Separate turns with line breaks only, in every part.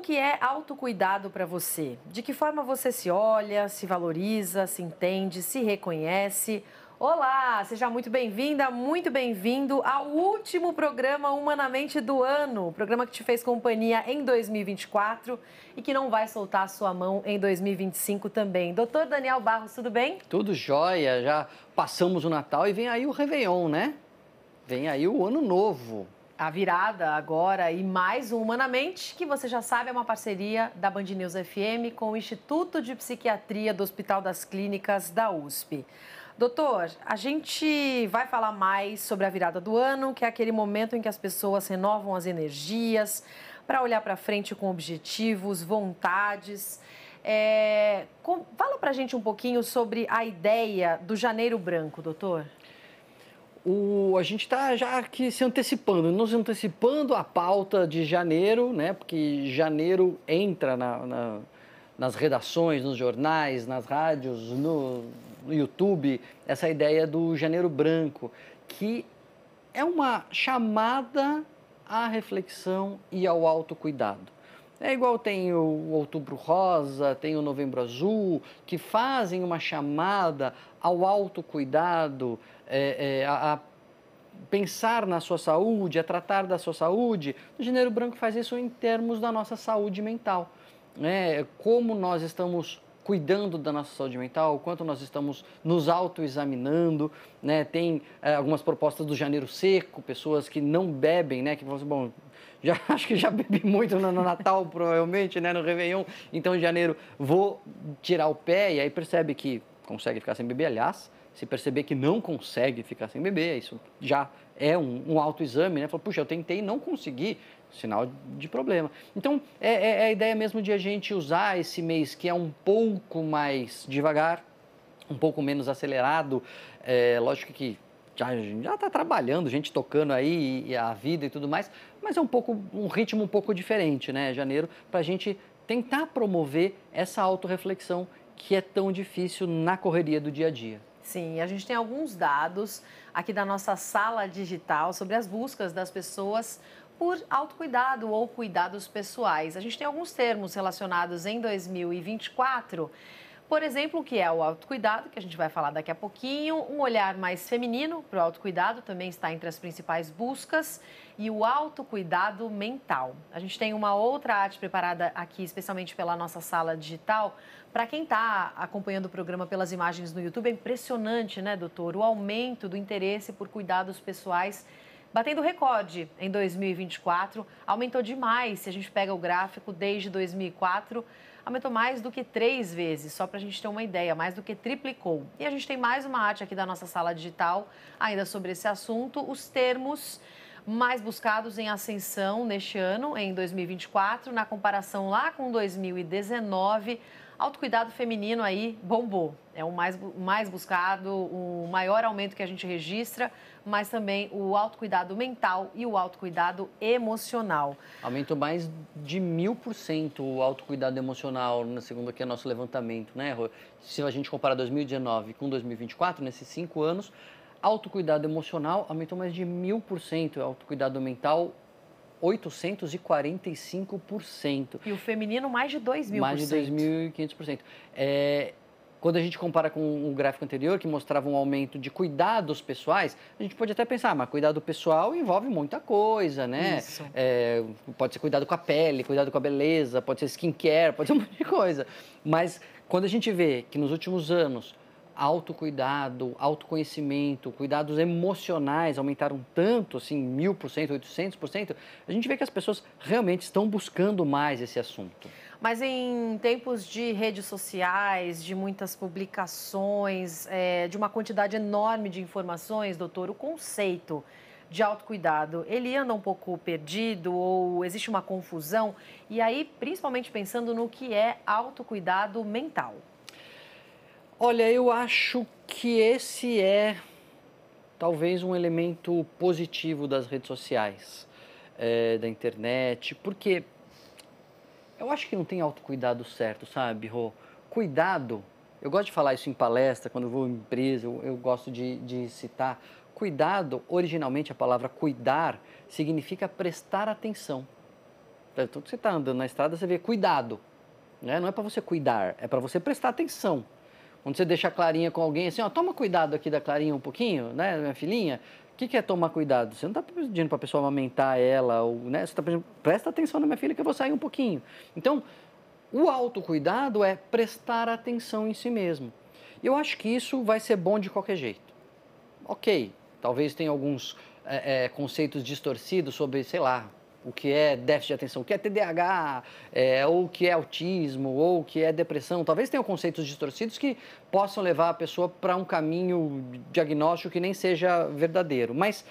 que é autocuidado para você? De que forma você se olha, se valoriza, se entende, se reconhece? Olá, seja muito bem-vinda, muito bem-vindo ao último programa Humanamente do ano. O programa que te fez companhia em 2024 e que não vai soltar a sua mão em 2025 também. Doutor Daniel Barros, tudo bem?
Tudo jóia, já passamos o Natal e vem aí o Réveillon, né? Vem aí o Ano Novo.
A virada agora e mais um Humanamente, que você já sabe é uma parceria da Band News FM com o Instituto de Psiquiatria do Hospital das Clínicas da USP. Doutor, a gente vai falar mais sobre a virada do ano, que é aquele momento em que as pessoas renovam as energias para olhar para frente com objetivos, vontades. Fala para a gente um pouquinho sobre a ideia do Janeiro Branco, doutor.
A gente está já aqui se antecipando, nos antecipando a pauta de janeiro, né? Porque janeiro entra nas redações, nos jornais, nas rádios, no YouTube, essa ideia do Janeiro Branco, que é uma chamada à reflexão e ao autocuidado. É igual tem o Outubro Rosa, tem o Novembro Azul, que fazem uma chamada ao autocuidado, a pensar na sua saúde, a tratar da sua saúde. O Janeiro Branco faz isso em termos da nossa saúde mental, né? Como nós estamos cuidando da nossa saúde mental, o quanto nós estamos nos autoexaminando, né? Tem algumas propostas do Janeiro Seco, pessoas que não bebem, né? Que falam assim, bom, acho que já bebi muito no Natal, provavelmente, né? No Réveillon, então em janeiro vou tirar o pé, e aí percebe que consegue ficar sem beber, aliás, se perceber que não consegue ficar sem beber, isso já é um autoexame, né? Fala, puxa, eu tentei e não consegui, sinal de problema. Então, é a ideia mesmo de a gente usar esse mês que é um pouco mais devagar, um pouco menos acelerado. Lógico que já está trabalhando, gente tocando aí e a vida e tudo mais, mas é um ritmo um pouco diferente, né? Janeiro, para a gente tentar promover essa autorreflexão que é tão difícil na correria do dia a dia.
Sim, a gente tem alguns dados aqui da nossa sala digital sobre as buscas das pessoas por autocuidado ou cuidados pessoais. A gente tem alguns termos relacionados em 2024. Por exemplo, o que é o autocuidado, que a gente vai falar daqui a pouquinho, um olhar mais feminino para o autocuidado também está entre as principais buscas, e o autocuidado mental. A gente tem uma outra arte preparada aqui, especialmente pela nossa sala digital. Para quem está acompanhando o programa pelas imagens no YouTube, é impressionante, né, doutor? O aumento do interesse por cuidados pessoais batendo recorde em 2024, aumentou demais. Se a gente pega o gráfico desde 2004, aumentou mais do que 3 vezes, só para a gente ter uma ideia, mais do que triplicou. E a gente tem mais uma arte aqui da nossa sala digital, ainda sobre esse assunto, os termos mais buscados em ascensão neste ano, em 2024, na comparação lá com 2019, autocuidado feminino aí bombou. É o mais buscado, o maior aumento que a gente registra, mas também o autocuidado mental e o autocuidado emocional.
Aumentou mais de 1000% o autocuidado emocional, segundo aqui o nosso levantamento, né, Rô? Se a gente comparar 2019 com 2024, nesses 5 anos, autocuidado emocional aumentou mais de 1000%, autocuidado mental 845%.
E o feminino mais de 2.000%.
Mais de 2.500%. Quando a gente compara com o gráfico anterior, que mostrava um aumento de cuidados pessoais, a gente pode até pensar, mas cuidado pessoal envolve muita coisa, né?
Isso.
Pode ser cuidado com a pele, cuidado com a beleza, pode ser skincare, pode ser um monte de coisa. Mas quando a gente vê que nos últimos anos autocuidado, autoconhecimento, cuidados emocionais aumentaram tanto, assim, 1000%, 800%, a gente vê que as pessoas realmente estão buscando mais esse assunto.
Mas em tempos de redes sociais, de muitas publicações, de uma quantidade enorme de informações, doutor, o conceito de autocuidado, ele anda um pouco perdido ou existe uma confusão? E aí, principalmente pensando no que é autocuidado mental.
Olha, eu acho que esse é talvez um elemento positivo das redes sociais, da internet, porque eu acho que não tem autocuidado certo, sabe, Rô? Cuidado, eu gosto de falar isso em palestra, quando eu vou em empresa, eu gosto de citar. Cuidado, originalmente a palavra cuidar significa prestar atenção. Então, você está andando na estrada, você vê cuidado, né? Não é para você cuidar, é para você prestar atenção. Quando você deixa a Clarinha com alguém assim, ó, toma cuidado aqui da Clarinha um pouquinho, né, minha filhinha. O que é tomar cuidado? Você não está pedindo para a pessoa amamentar ela, ou, né, você está pedindo, presta atenção na minha filha que eu vou sair um pouquinho. Então, o autocuidado é prestar atenção em si mesmo. E eu acho que isso vai ser bom de qualquer jeito. Ok, talvez tenha alguns conceitos distorcidos sobre, sei lá, o que é déficit de atenção, o que é TDAH, ou o que é autismo, ou o que é depressão. Talvez tenham conceitos distorcidos que possam levar a pessoa para um caminho diagnóstico que nem seja verdadeiro. Mas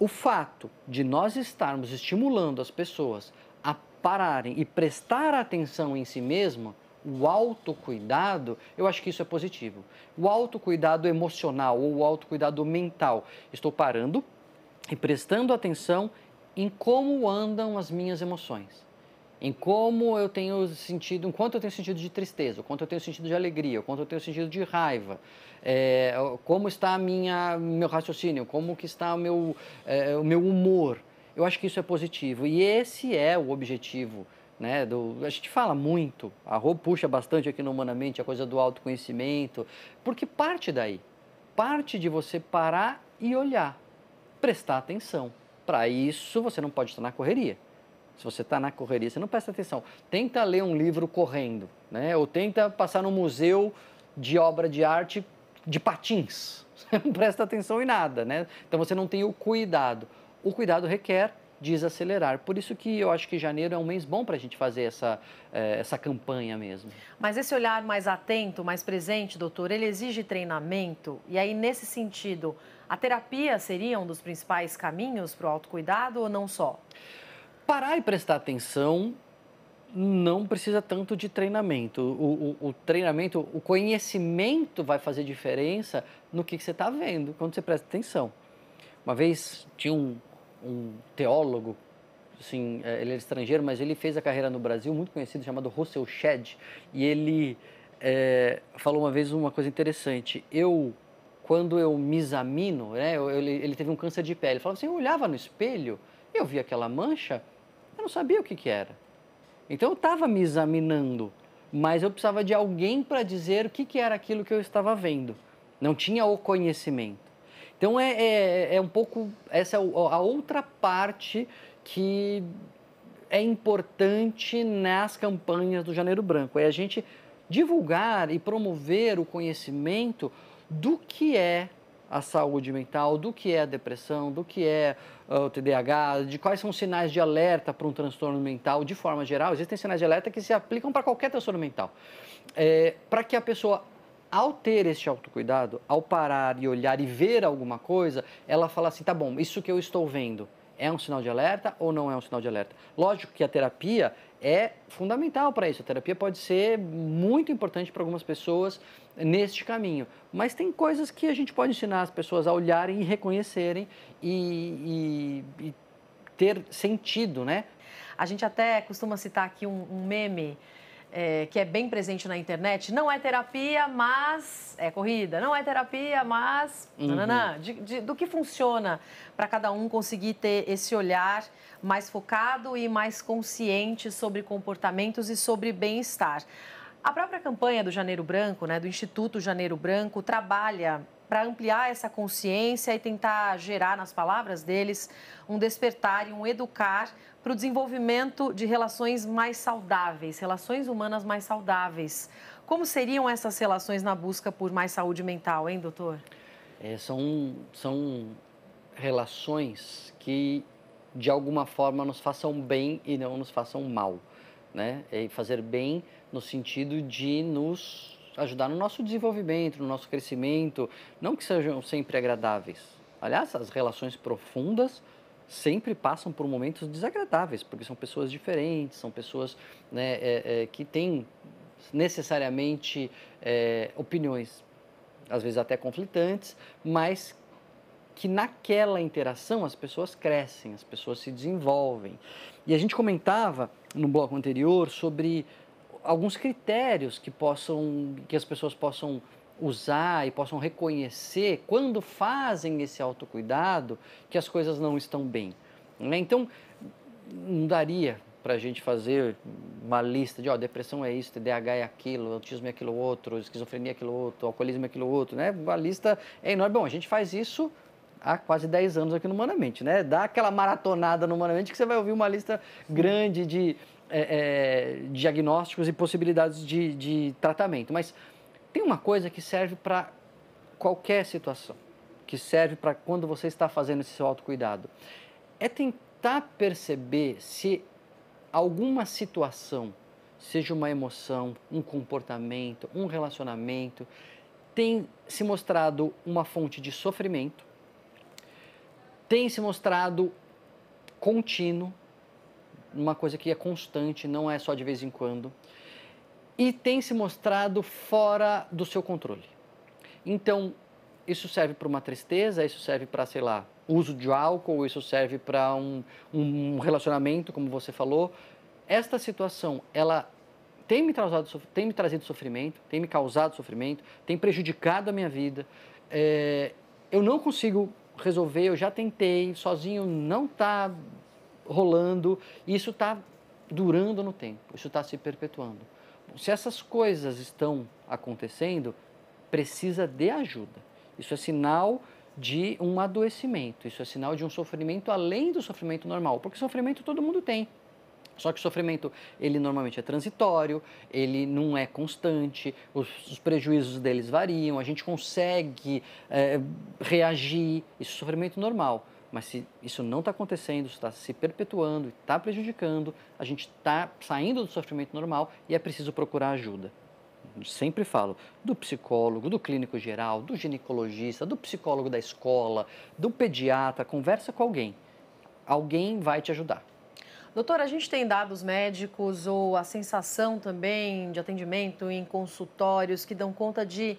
o fato de nós estarmos estimulando as pessoas a pararem e prestar atenção em si mesma, o autocuidado, eu acho que isso é positivo. O autocuidado emocional ou o autocuidado mental. Estou parando e prestando atenção em como andam as minhas emoções, em como eu tenho sentido, enquanto eu tenho sentido de tristeza, quanto eu tenho sentido de alegria, quanto eu tenho sentido de raiva, como está meu raciocínio, como que está o meu humor. Eu acho que isso é positivo e esse é o objetivo, né? A gente fala muito, a Rô puxa bastante aqui no Humanamente a coisa do autoconhecimento, porque parte daí, parte de você parar e olhar, prestar atenção. Para isso, você não pode estar na correria. Se você está na correria, você não presta atenção. Tenta ler um livro correndo, né? Ou tenta passar no museu de obra de arte de patins. Você não presta atenção em nada, né? Então, você não tem o cuidado. O cuidado requer desacelerar. Por isso que eu acho que janeiro é um mês bom para a gente fazer essa campanha mesmo.
Mas esse olhar mais atento, mais presente, doutor, ele exige treinamento? E aí, nesse sentido, a terapia seria um dos principais caminhos para o autocuidado ou não só?
Parar e prestar atenção não precisa tanto de treinamento. O treinamento, o conhecimento vai fazer diferença no que você está vendo quando você presta atenção. Uma vez tinha um teólogo, assim, ele era estrangeiro, mas ele fez a carreira no Brasil, muito conhecido, chamado Russell Shedd, e ele falou uma vez uma coisa interessante. Quando eu me examino, né, ele teve um câncer de pele, ele falava assim, eu olhava no espelho, eu via aquela mancha, eu não sabia o que era. Então eu estava me examinando, mas eu precisava de alguém para dizer o que era aquilo que eu estava vendo. Não tinha o conhecimento. Então é um pouco, essa é a outra parte que é importante nas campanhas do Janeiro Branco, é a gente divulgar e promover o conhecimento do que é a saúde mental, do que é a depressão, do que é o TDAH, de quais são os sinais de alerta para um transtorno mental de forma geral. Existem sinais de alerta que se aplicam para qualquer transtorno mental. Para que a pessoa, ao ter esse autocuidado, ao parar e olhar e ver alguma coisa, ela fala assim, tá bom, isso que eu estou vendo é um sinal de alerta ou não é um sinal de alerta? Lógico que a terapia é fundamental para isso. A terapia pode ser muito importante para algumas pessoas neste caminho. Mas tem coisas que a gente pode ensinar as pessoas a olharem e reconhecerem e ter sentido, né?
A gente até costuma citar aqui um meme que é bem presente na internet. Não é terapia, mas é corrida. Não é terapia, mas... do que funciona para cada um conseguir ter esse olhar mais focado e mais consciente sobre comportamentos e sobre bem-estar. A própria campanha do Janeiro Branco, né, do Instituto Janeiro Branco, trabalha para ampliar essa consciência e tentar gerar, nas palavras deles, um despertar e um educar para o desenvolvimento de relações mais saudáveis, relações humanas mais saudáveis. Como seriam essas relações na busca por mais saúde mental, hein, doutor?
São relações que, de alguma forma, nos façam bem e não nos façam mal, né? E fazer bem no sentido de nos ajudar no nosso desenvolvimento, no nosso crescimento, não que sejam sempre agradáveis. Aliás, as relações profundas sempre passam por momentos desagradáveis, porque são pessoas diferentes, são pessoas, né, que têm necessariamente opiniões, às vezes até conflitantes, mas que naquela interação as pessoas crescem, as pessoas se desenvolvem. E a gente comentava no bloco anterior sobre alguns critérios que as pessoas possam usar e possam reconhecer quando fazem esse autocuidado que as coisas não estão bem, né? Então, não daria para a gente fazer uma lista de, depressão é isso, TDAH é aquilo, autismo é aquilo outro, esquizofrenia é aquilo outro, alcoolismo é aquilo outro, né? A lista é enorme. Bom, a gente faz isso há quase 10 anos aqui no Humanamente, né? Dá aquela maratonada no Humanamente que você vai ouvir uma lista grande de diagnósticos e possibilidades de tratamento. Mas tem uma coisa que serve para qualquer situação, que serve para quando você está fazendo esse seu autocuidado. É tentar perceber se alguma situação, seja uma emoção, um comportamento, um relacionamento, tem se mostrado uma fonte de sofrimento, tem se mostrado contínuo, uma coisa que é constante, não é só de vez em quando, e tem se mostrado fora do seu controle. Então, isso serve para uma tristeza, isso serve para, sei lá, uso de álcool, isso serve para um relacionamento, como você falou. Esta situação, ela tem me trazido sofrimento, tem me causado sofrimento, tem prejudicado a minha vida. Eu não consigo resolver, eu já tentei, sozinho não está rolando, e isso está durando no tempo, isso está se perpetuando. Se essas coisas estão acontecendo, precisa de ajuda. Isso é sinal de um adoecimento, isso é sinal de um sofrimento além do sofrimento normal, porque sofrimento todo mundo tem. Só que o sofrimento, ele normalmente é transitório, ele não é constante, os prejuízos deles variam, a gente consegue reagir, isso é sofrimento normal. Mas se isso não está acontecendo, isso está se perpetuando, está prejudicando, a gente está saindo do sofrimento normal e é preciso procurar ajuda. Eu sempre falo do psicólogo, do clínico geral, do ginecologista, do psicólogo da escola, do pediatra, conversa com alguém. Alguém vai te ajudar.
Doutora, a gente tem dados médicos ou a sensação também de atendimento em consultórios que dão conta de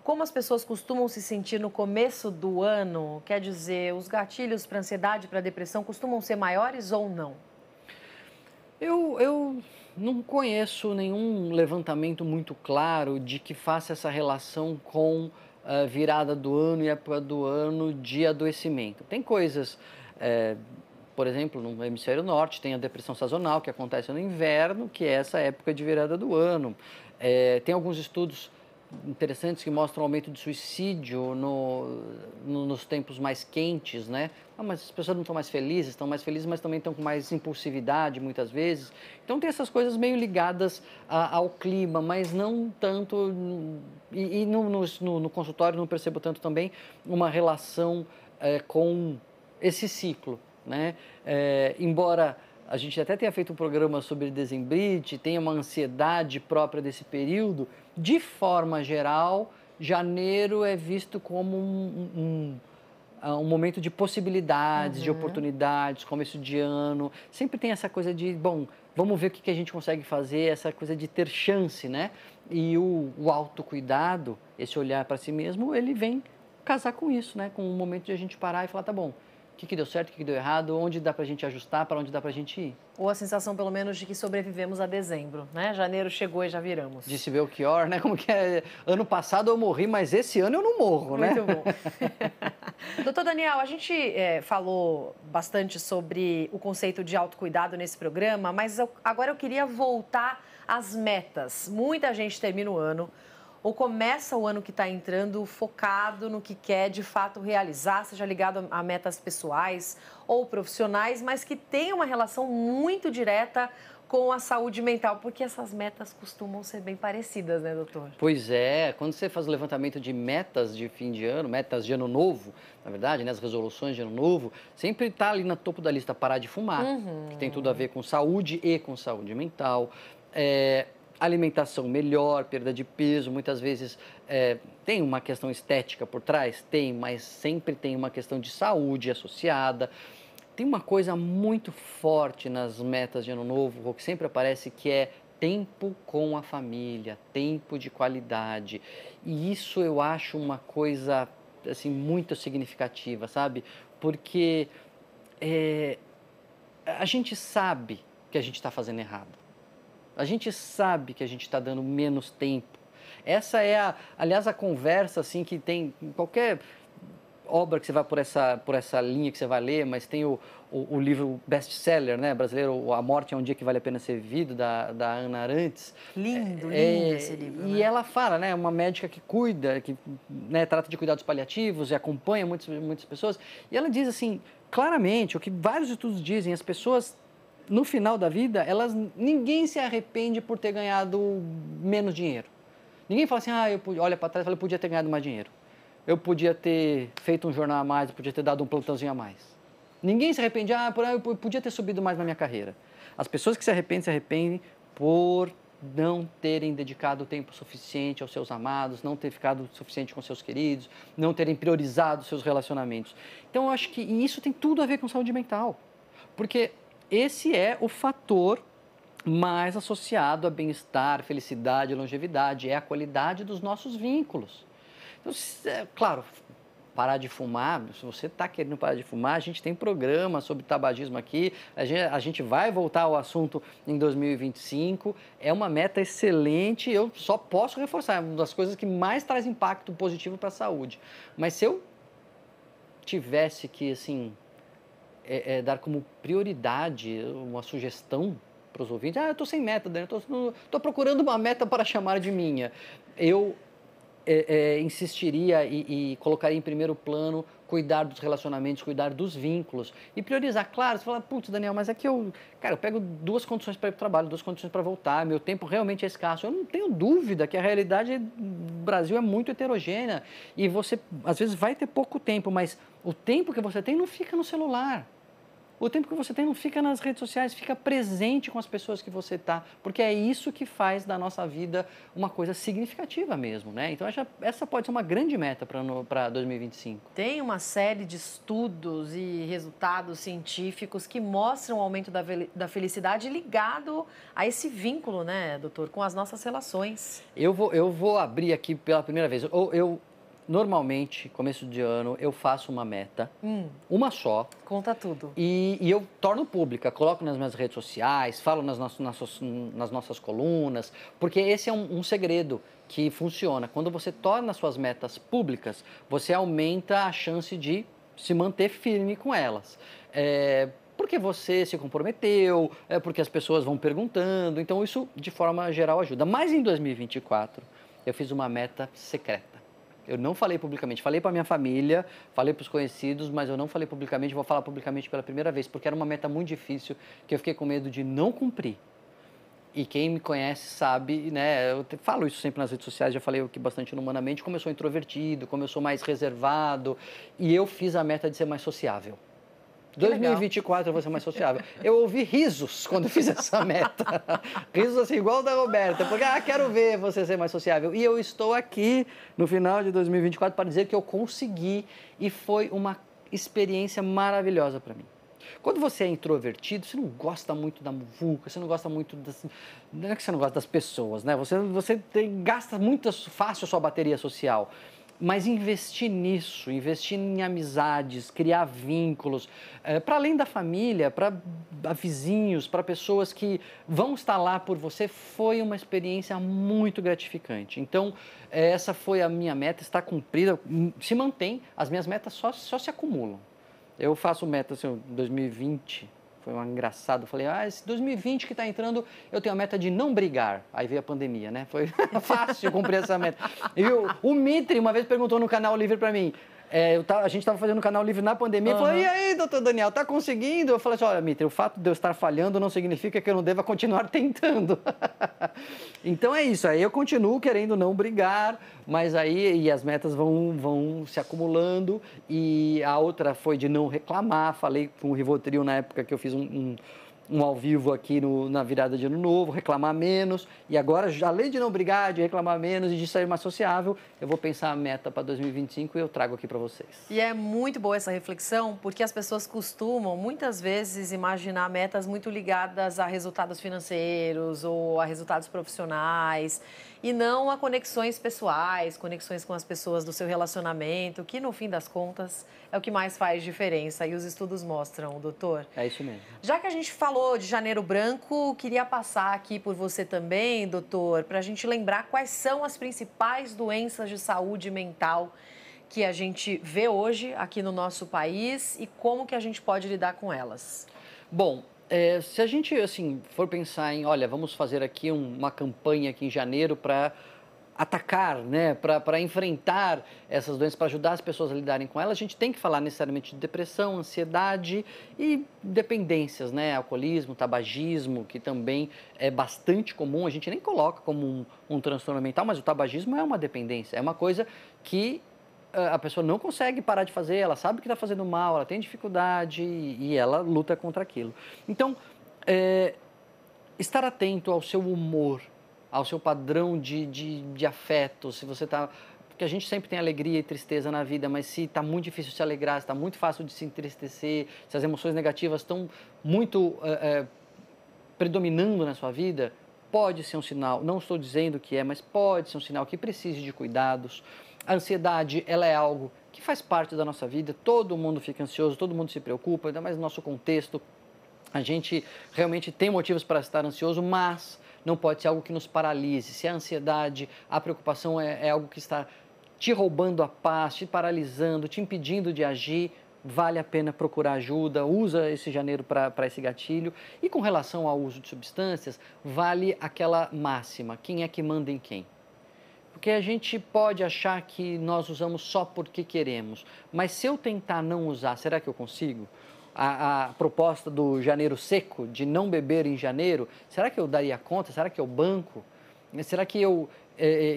como as pessoas costumam se sentir no começo do ano? Quer dizer, os gatilhos para ansiedade, para depressão costumam ser maiores ou não?
Eu não conheço nenhum levantamento muito claro de que faça essa relação com a virada do ano e época do ano de adoecimento. Tem coisas, por exemplo, no hemisfério norte tem a depressão sazonal, que acontece no inverno, que é essa época de virada do ano. Tem alguns estudos interessantes que mostram o aumento de suicídio nos tempos mais quentes, né? Mas as pessoas não estão mais felizes, mas também estão com mais impulsividade muitas vezes. Então tem essas coisas meio ligadas ao clima, mas não tanto, e no consultório não percebo tanto também uma relação com esse ciclo, né? Embora a gente até tenha feito um programa sobre dezembrite, tenha uma ansiedade própria desse período, de forma geral, janeiro é visto como um momento de possibilidades, de oportunidades, começo de ano. Sempre tem essa coisa de, bom, vamos ver o que a gente consegue fazer, essa coisa de ter chance, né? E o autocuidado, esse olhar para si mesmo, ele vem casar com isso, né? Com o momento de a gente parar e falar, tá bom, o que deu certo, o que deu errado, onde dá pra gente ajustar, para onde dá pra gente ir.
Ou a sensação, pelo menos, de que sobrevivemos a dezembro, né? Janeiro chegou e já viramos.
Disse Belchior, né? Como que é? Ano passado eu morri, mas esse ano eu não morro, né?
Muito bom. Doutor Daniel, a gente falou bastante sobre o conceito de autocuidado nesse programa, mas agora eu queria voltar às metas. Muita gente termina o ano ou começa o ano que está entrando focado no que quer de fato realizar, seja ligado a metas pessoais ou profissionais, mas que tem uma relação muito direta com a saúde mental, porque essas metas costumam ser bem parecidas, né, doutor?
Pois é, quando você faz o levantamento de metas de fim de ano, metas de ano novo, na verdade, né, as resoluções de ano novo, sempre está ali no topo da lista parar de fumar, que tem tudo a ver com saúde e com saúde mental. Alimentação melhor, perda de peso, muitas vezes tem uma questão estética por trás? Tem, mas sempre tem uma questão de saúde associada. Tem uma coisa muito forte nas metas de ano novo, que sempre aparece, que é tempo com a família, tempo de qualidade. E isso eu acho uma coisa assim, muito significativa, sabe? Porque a gente sabe que a gente está fazendo errado. A gente sabe que a gente está dando menos tempo. Essa é, aliás, a conversa assim, que tem em qualquer obra que você vai por essa linha que você vai ler, mas tem o livro best-seller, né, brasileiro, A Morte é um Dia que Vale a Pena Ser Vivido, da Ana Arantes.
Lindo esse livro,
E
né?
ela fala, né, uma médica que cuida, que, né, trata de cuidados paliativos e acompanha muitas pessoas. E ela diz assim, claramente, o que vários estudos dizem, as pessoas, no final da vida, ninguém se arrepende por ter ganhado menos dinheiro. Ninguém fala assim, olha para trás e fala, eu podia ter ganhado mais dinheiro. Eu podia ter feito um jornal a mais, eu podia ter dado um plantãozinho a mais. Ninguém se arrepende, eu podia ter subido mais na minha carreira. As pessoas que se arrependem por não terem dedicado o tempo suficiente aos seus amados, não ter ficado o suficiente com seus queridos, não terem priorizado seus relacionamentos. Então, eu acho que isso tem tudo a ver com saúde mental. Porque esse é o fator mais associado a bem-estar, felicidade, longevidade, é a qualidade dos nossos vínculos. Então, claro, parar de fumar, se você está querendo parar de fumar, a gente tem programa sobre tabagismo aqui, a gente vai voltar ao assunto em 2025, é uma meta excelente, eu só posso reforçar, é uma das coisas que mais traz impacto positivo para a saúde. Mas se eu tivesse que, assim, dar como prioridade uma sugestão para os ouvintes, eu estou sem meta, Daniel, estou procurando uma meta para chamar de minha, eu insistiria e colocaria em primeiro plano cuidar dos relacionamentos, cuidar dos vínculos e priorizar. Claro, você fala, putz, Daniel, mas é que eu pego 2 condições para ir para o trabalho, 2 condições para voltar, meu tempo realmente é escasso. Eu não tenho dúvida que a realidade do Brasil é muito heterogênea e você, às vezes, vai ter pouco tempo, mas o tempo que você tem não fica no celular. O tempo que você tem não fica nas redes sociais, fica presente com as pessoas que você está, porque é isso que faz da nossa vida uma coisa significativa mesmo, né? Então, essa pode ser uma grande meta para 2025.
Tem uma série de estudos e resultados científicos que mostram o aumento da felicidade ligado a esse vínculo, né, doutor, com as nossas relações.
Eu vou abrir aqui pela primeira vez. Normalmente, começo de ano, eu faço uma meta, uma só.
Conta tudo.
E eu torno pública, coloco nas minhas redes sociais, falo nas nossas colunas, porque esse é um segredo que funciona. Quando você torna as suas metas públicas, você aumenta a chance de se manter firme com elas. Porque você se comprometeu, porque as pessoas vão perguntando, então isso de forma geral ajuda. Mas em 2024, eu fiz uma meta secreta. Eu não falei publicamente, falei para minha família, falei para os conhecidos, mas eu não falei publicamente, vou falar publicamente pela primeira vez, porque era uma meta muito difícil, que eu fiquei com medo de não cumprir. E quem me conhece sabe, né, eu falo isso sempre nas redes sociais, já falei aqui bastante no Humanamente, como eu sou introvertido, como eu sou mais reservado, e eu fiz a meta de ser mais sociável. 2024 eu vou ser mais sociável. Eu ouvi risos quando eu fiz essa meta. Risos assim, igual o da Roberta. Porque, quero ver você ser mais sociável. E eu estou aqui no final de 2024 para dizer que eu consegui e foi uma experiência maravilhosa para mim. Quando você é introvertido, você não gosta muito da muvuca, você não gosta muito das... Não é que você não gosta das pessoas, né? Você gasta muito fácil a sua bateria social. Mas investir nisso, investir em amizades, criar vínculos, para além da família, para vizinhos, para pessoas que vão estar lá por você, foi uma experiência muito gratificante. Então, essa foi a minha meta, está cumprida, se mantém, as minhas metas só se acumulam. Eu faço meta, assim, 2020... Foi um engraçado. Eu falei, esse 2020 que está entrando, eu tenho a meta de não brigar. Aí veio a pandemia, né? Foi fácil cumprir essa meta. E o Mitri uma vez perguntou no Canal Livre para mim, a gente estava fazendo o Canal Livre na pandemia, falou, e aí, doutor Daniel, tá conseguindo? Eu falei assim, olha, Mitri, o fato de eu estar falhando não significa que eu não deva continuar tentando. Então é isso, aí eu continuo querendo não brigar, mas aí as metas vão se acumulando, e a outra foi de não reclamar. Falei com o Rivotril na época que eu fiz um ao vivo aqui na virada de ano novo, reclamar menos, e agora, além de não brigar, de reclamar menos e de sair mais sociável, eu vou pensar a meta para 2025 e eu trago aqui para vocês.
E é muito boa essa reflexão, porque as pessoas costumam, muitas vezes, imaginar metas muito ligadas a resultados financeiros ou a resultados profissionais, e não a conexões pessoais, conexões com as pessoas do seu relacionamento, que, no fim das contas, é o que mais faz diferença. E os estudos mostram, doutor.
É isso mesmo.
Já que a gente falou de Janeiro Branco, queria passar aqui por você também, doutor, para a gente lembrar quais são as principais doenças de saúde mental que a gente vê hoje aqui no nosso país e como que a gente pode lidar com elas?
Bom, se a gente assim for pensar em, olha, vamos fazer aqui uma campanha aqui em janeiro para atacar, né, para enfrentar essas doenças, para ajudar as pessoas a lidarem com elas, a gente tem que falar necessariamente de depressão, ansiedade e dependências, né, alcoolismo, tabagismo, que também é bastante comum, a gente nem coloca como um transtorno mental, mas o tabagismo é uma dependência, é uma coisa que a pessoa não consegue parar de fazer, ela sabe que está fazendo mal, ela tem dificuldade e ela luta contra aquilo. Então, estar atento ao seu humor, ao seu padrão de afeto, se você está... Porque a gente sempre tem alegria e tristeza na vida, mas se está muito difícil se alegrar, se está muito fácil de se entristecer, se as emoções negativas estão muito predominando na sua vida, pode ser um sinal, não estou dizendo que é, mas pode ser um sinal que precise de cuidados. A ansiedade, ela é algo que faz parte da nossa vida, todo mundo fica ansioso, todo mundo se preocupa, ainda mais no nosso contexto. A gente realmente tem motivos para estar ansioso, mas não pode ser algo que nos paralise. Se a ansiedade, a preocupação é algo que está te roubando a paz, te paralisando, te impedindo de agir, vale a pena procurar ajuda, usa esse janeiro para esse gatilho. E com relação ao uso de substâncias, vale aquela máxima, quem é que manda em quem? Porque a gente pode achar que nós usamos só porque queremos, mas se eu tentar não usar, será que eu consigo? A proposta do janeiro seco, de não beber em janeiro, será que eu daria conta? Será que eu banco? Será que eu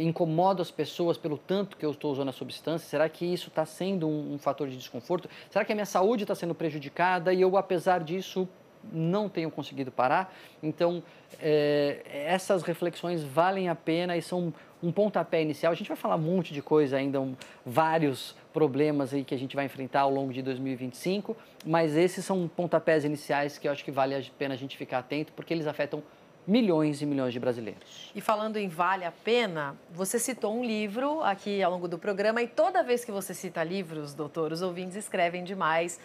incomodo as pessoas pelo tanto que eu estou usando a substância? Será que isso está sendo um fator de desconforto? Será que a minha saúde está sendo prejudicada e eu, apesar disso, não tenho conseguido parar? Então, essas reflexões valem a pena e são um pontapé inicial. A gente vai falar um monte de coisa ainda, vários problemas aí que a gente vai enfrentar ao longo de 2025, mas esses são pontapés iniciais que eu acho que vale a pena a gente ficar atento, porque eles afetam milhões e milhões de brasileiros.
E falando em vale a pena, você citou um livro aqui ao longo do programa e toda vez que você cita livros, doutor, os ouvintes escrevem demais,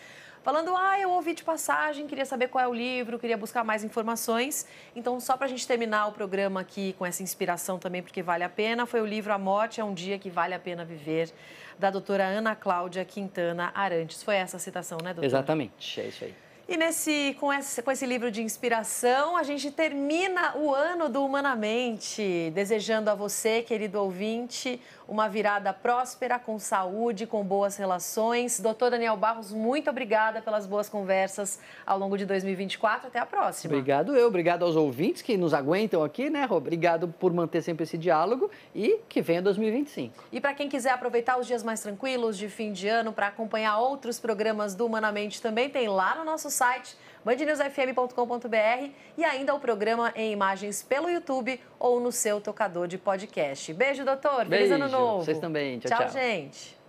falando, eu ouvi de passagem, queria saber qual é o livro, queria buscar mais informações. Então, só para a gente terminar o programa aqui com essa inspiração também, porque vale a pena, foi o livro A Morte é um Dia que Vale a Pena Viver, da doutora Ana Cláudia Quintana Arantes. Foi essa a citação, né, doutora?
Exatamente, é isso aí.
E com esse livro de inspiração, a gente termina o ano do Humanamente, desejando a você, querido ouvinte, uma virada próspera, com saúde, com boas relações. Doutor Daniel Barros, muito obrigada pelas boas conversas ao longo de 2024. Até a próxima.
Obrigado aos ouvintes que nos aguentam aqui, né, Rô? Obrigado por manter sempre esse diálogo e que venha 2025.
E para quem quiser aproveitar os dias mais tranquilos de fim de ano para acompanhar outros programas do Humanamente, também tem lá no nosso site bandnewsfm.com.br e ainda o programa em imagens pelo YouTube ou no seu tocador de podcast. Beijo, doutor. Feliz ano novo.
Vocês também. Tchau, tchau.
Tchau, gente.